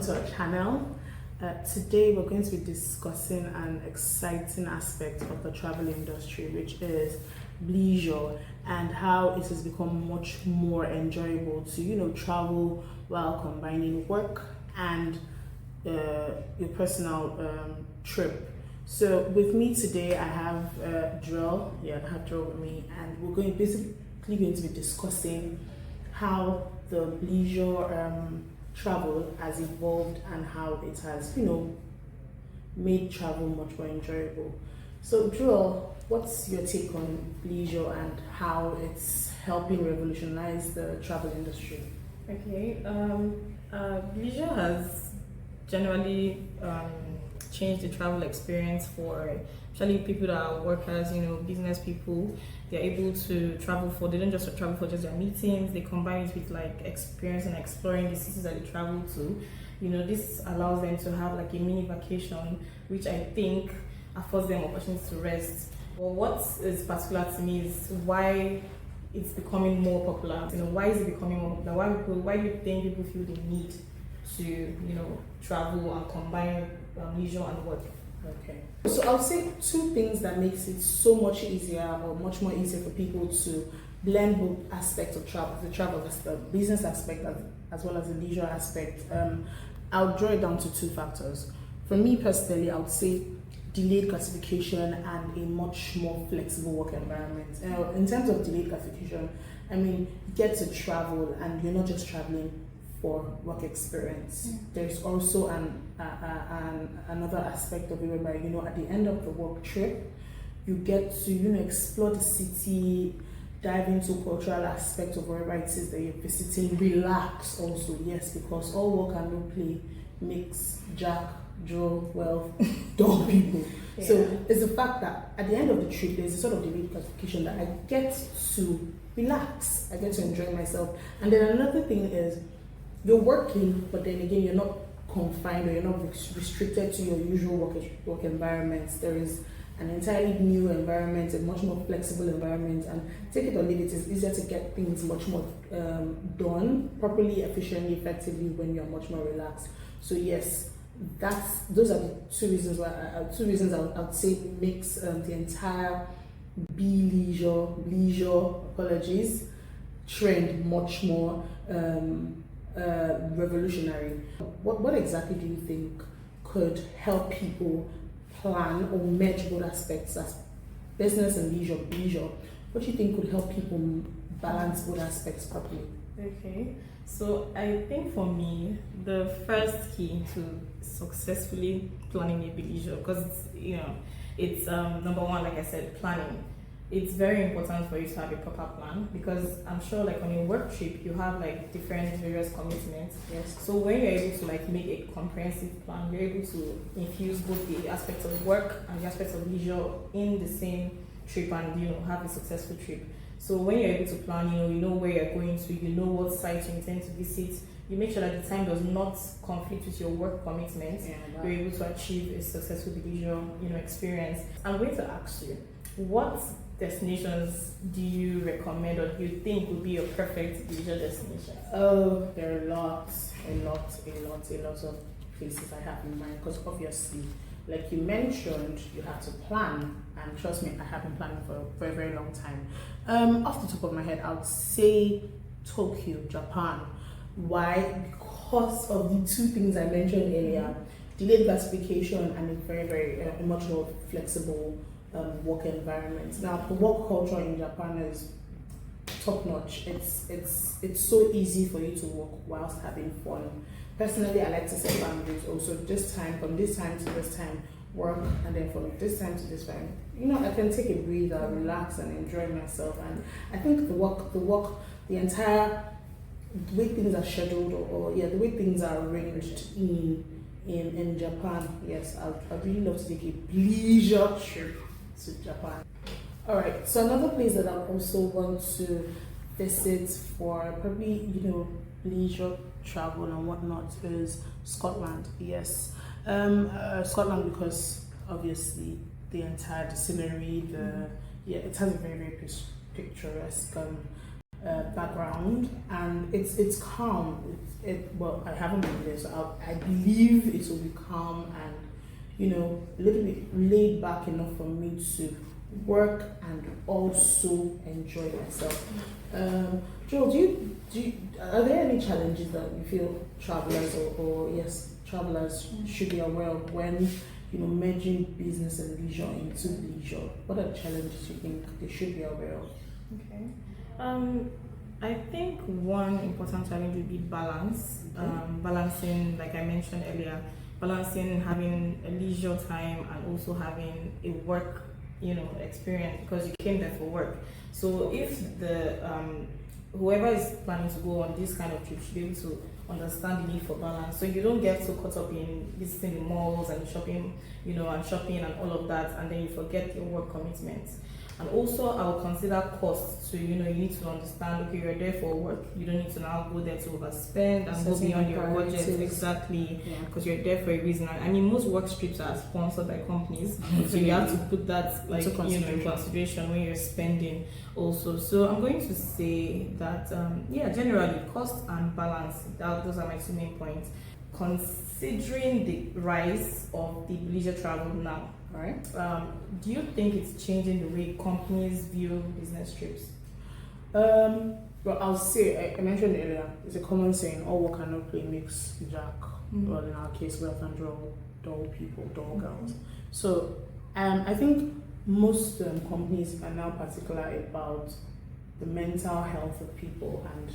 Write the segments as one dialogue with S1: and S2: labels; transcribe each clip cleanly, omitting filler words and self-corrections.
S1: to our channel. Today we're going to be discussing an exciting aspect of the travel industry, which is bleisure, and how it has become much more enjoyable to travel while combining work and your personal trip. So with me today I have Drell. I have Drell with me, and we're basically going to be discussing how the bleisure travel has evolved and how it has made travel much more enjoyable. So Drell, what's your take on bleisure and how it's helping revolutionize the travel industry?
S2: Okay, bleisure has generally changed the travel experience for especially people that are workers, business people. They're able to travel they don't just travel for just their meetings, they combine it with like experience and exploring the cities that they travel to. This allows them to have like a mini vacation, which I think affords them opportunities to rest. Well, what is particular to me is why it's becoming more popular. Why is it becoming more popular? Why do you think people feel the need to, travel and combine leisure and work?
S1: Okay. So I'll say two things that makes it so much easier, or much more easier for people to blend both aspects of travel, the business aspect as well as the leisure aspect. I'll draw it down to two factors. For me personally, I would say delayed gratification and a much more flexible work environment. In terms of delayed gratification, you get to travel and you're not just traveling for work experience. There's also another aspect of it whereby at the end of the work trip you get to explore the city, dive into cultural aspects of wherever it is that you're visiting, relax also, yes, because all work and no play makes Jack, Joe, well, dog people. Yeah. So it's the fact that at the end of the trip there's a sort of delayed gratification that I get to relax, I get to enjoy myself. And then another thing is you're working, but then again, you're not confined or you're not restricted to your usual work environments. There is an entirely new environment, a much more flexible environment, and take it or leave it, it's easier to get things much more done properly, efficiently, effectively when you're much more relaxed. So yes, those are the two reasons I would say makes the entire bleisure trend much more revolutionary. What exactly do you think could help people plan or merge both aspects, as business and leisure? What do you think could help people balance both aspects properly?
S2: Okay, so I think for me the first key to successfully planning a bleisure, because it's number one, like I said, planning. It's very important for you to have a proper plan, because I'm sure like on your work trip you have like various commitments.
S1: Yes.
S2: So when you're able to like make a comprehensive plan, you're able to infuse both the aspects of work and the aspects of leisure in the same trip and have a successful trip. So when you're able to plan, you know where you're going to, you know what sites you intend to visit, you make sure that the time does not conflict with your work commitments. You're able to achieve a successful leisure experience. I'm going to ask you, what destinations do you recommend or do you think would be your perfect leisure destination?
S1: Oh, there are lots of places I have in mind, because obviously, like you mentioned, you have to plan, and trust me, I have been planning for a very long time. Off the top of my head, I would say Tokyo, Japan. Why? Because of the two things I mentioned earlier: delayed gratification and a very much more flexible work environment. Now, the work culture in Japan is top notch. It's so easy for you to work whilst having fun. Personally, I like to set boundaries. Also, from this time to this time, work, and then from this time to this time, I can take a breather, relax, and enjoy myself. And I think the entire way things are scheduled, the way things are arranged in Japan. Yes, I'd really love to take a bleisure trip to Japan. Alright, so another place that I also want to visit for probably leisure travel and whatnot is Scotland. Yes, Scotland, because obviously the entire scenery, it has a very picturesque background, and it's calm. Well, I haven't been there, so I believe it will be calm and a little bit laid back enough for me to work and also enjoy myself. Joel, are there any challenges that you feel travelers or yes, travelers should be aware of when merging business and leisure into leisure? What are the challenges you think they should be aware of?
S2: Okay. I think one important challenge would be balance. Balancing, like I mentioned earlier, balancing having a leisure time and also having a work, experience, because you came there for work. So if the whoever is planning to go on this kind of trip should be able to understand the need for balance, so you don't get so caught up in visiting the malls and shopping, and shopping and all of that, and then you forget your work commitments. And also, I will consider costs. So you need to understand. Okay, you're there for work. You don't need to now go there to overspend and go beyond your budget. Exactly, because you're there for a reason. I mean, most work trips are sponsored by companies, so you have to put that in consideration when you're spending. Also, so I'm going to say that generally cost and balance. Those are my two main points. Considering the rise of the leisure travel now.
S1: All right.
S2: Do you think it's changing the way companies view business trips?
S1: Well, I'll say, I mentioned earlier, it's a common saying, all work and no play makes Jack. Well, in our case, we often draw dull people, dull girls. So, I think most companies are now particular about the mental health of people and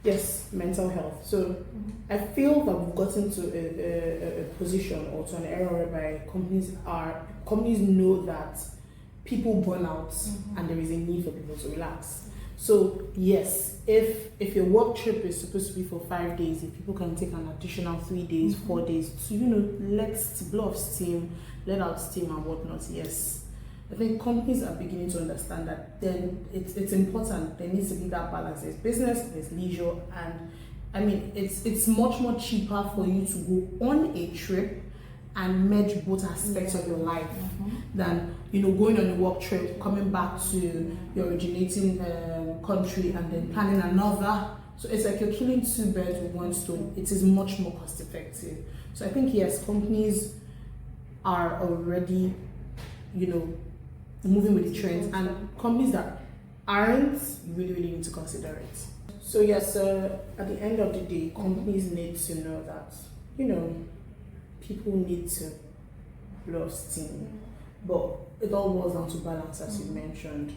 S1: yes, mental health. So I feel that we've gotten to a position or to an era whereby companies know that people burn out and there is a need for people to relax. So yes, if your work trip is supposed to be for 5 days, if people can take an additional 3 days, 4 days to let blow off steam, let out steam and whatnot, yes. I think companies are beginning to understand that then it's important. There needs to be that balance. There's business, there's leisure, and I mean it's much more cheaper for you to go on a trip and merge both aspects of your life than going on a work trip, coming back to your originating country and then planning another. So it's like you're killing two birds with one stone. It is much more cost effective. So I think yes, companies are already moving with the trends, and companies that aren't, you really need to consider it. So yes, at the end of the day, companies need to know that people need to blow off steam, but it all boils down to balance, as you mentioned.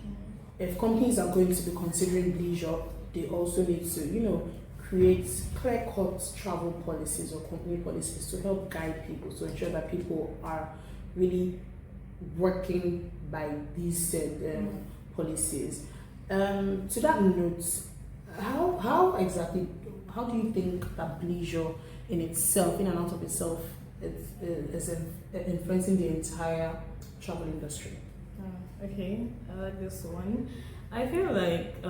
S1: If companies are going to be considering leisure, they also need to create clear-cut travel policies or company policies to help guide people, to ensure that people are really working by these said policies. To that note, how do you think that leisure in itself, in and out of itself, is influencing the entire travel industry?
S2: Okay, I like this one. I feel like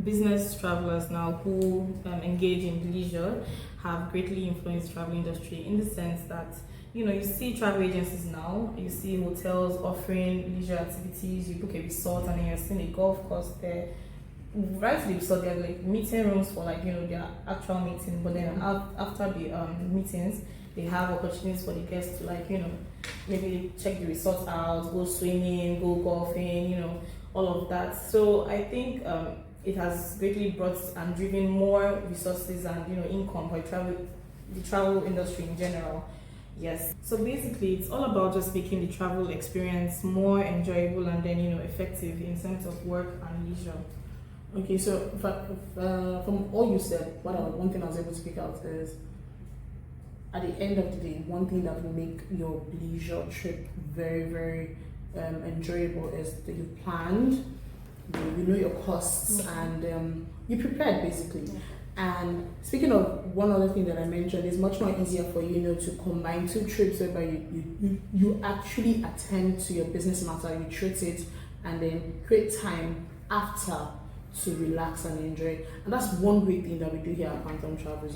S2: business travelers now who engage in leisure have greatly influenced the travel industry, in the sense that you see travel agencies now, you see hotels offering leisure activities, you book a resort and then you're seeing a golf course there. Right to the resort, there are like meeting rooms for their actual meeting, but then after the meetings, they have opportunities for the guests to maybe check the resort out, go swimming, go golfing, all of that. So I think it has greatly brought and driven more resources and income for the travel industry in general. Yes. So basically, it's all about just making the travel experience more enjoyable and then effective in terms of work and leisure.
S1: Okay, so from all you said, one thing I was able to pick out is, at the end of the day, one thing that will make your leisure trip very, very enjoyable is that you planned, you know your costs, and you prepared basically. And speaking of one other thing that I mentioned, it's much more easier for you to combine two trips whereby you actually attend to your business matter, you treat it, and then create time after to relax and enjoy. And that's one great thing that we do here at Quantum Travels.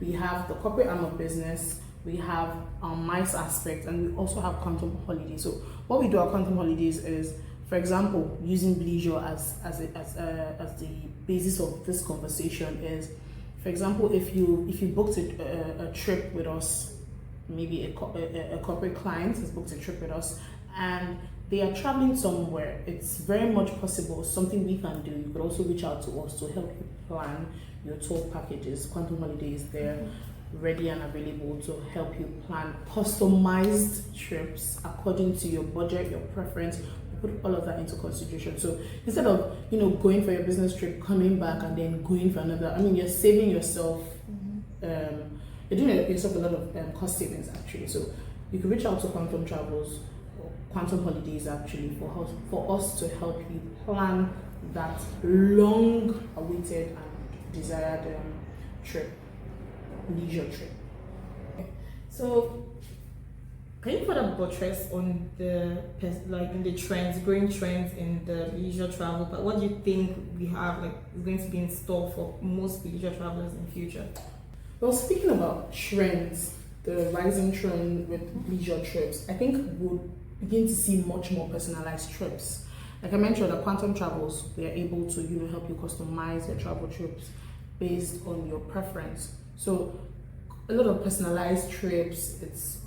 S1: We have the corporate arm of business, we have our M.I.C.E aspect, and we also have Quantum Holidays. So what we do at Quantum Holidays is, For example, using bleisure as the basis of this conversation is, for example, if you booked a trip with us, maybe a corporate client has booked a trip with us, and they are traveling somewhere, it's very much possible, something we can do. You could also reach out to us to help you plan your tour packages. Quantum Holiday is there, ready and available to help you plan customized trips according to your budget, your preference. We put all of that into consideration. So instead of going for your business trip, coming back and then going for another, I mean, you're saving yourself. You're doing yourself a lot of cost savings actually. So you can reach out to Quantum Travels or Quantum Holidays actually for us to help you plan that long awaited and desired trip, leisure trip.
S2: So can you further buttress on the growing trends in the leisure travel? But what do you think we have is going to be in store for most leisure travelers in the future?
S1: Well, speaking about trends, the rising trend with leisure trips, I think we'll begin to see much more personalized trips. Like I mentioned, at Quantum Travels, they are able to help you customize your travel trips based on your preference. So a lot of personalized trips, it's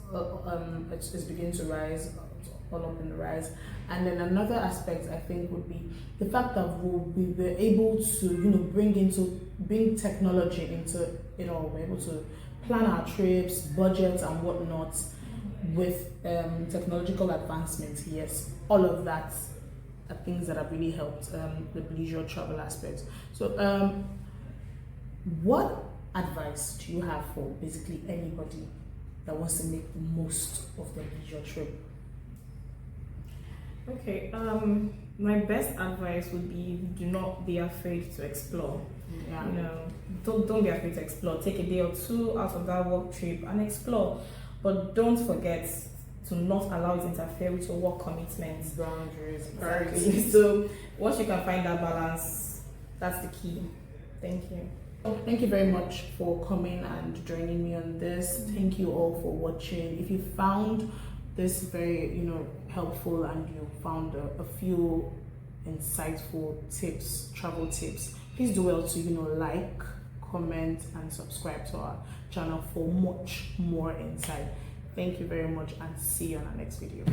S1: beginning to rise, all up in the rise. And then another aspect I think would be the fact that we're able to bring technology into it all. We're able to plan our trips, budgets and whatnot with technological advancements. Yes, all of that are things that have really helped the leisure travel aspect. So what advice do you have for basically anybody that wants to make the most of their leisure trip?
S2: Okay, my best advice would be do not be afraid to explore.
S1: Yeah.
S2: Don't be afraid to explore. Take a day or two out of that work trip and explore. But don't forget to not allow it to interfere with your work commitments.
S1: Boundaries.
S2: Exactly. So once you can find that balance, that's the key. Thank you.
S1: Thank you very much for coming and joining me on this. Thank you all for watching. If you found this very helpful and you found a few insightful tips, travel tips, please do well to like, comment and subscribe to our channel for much more insight. Thank you very much and see you on our next video.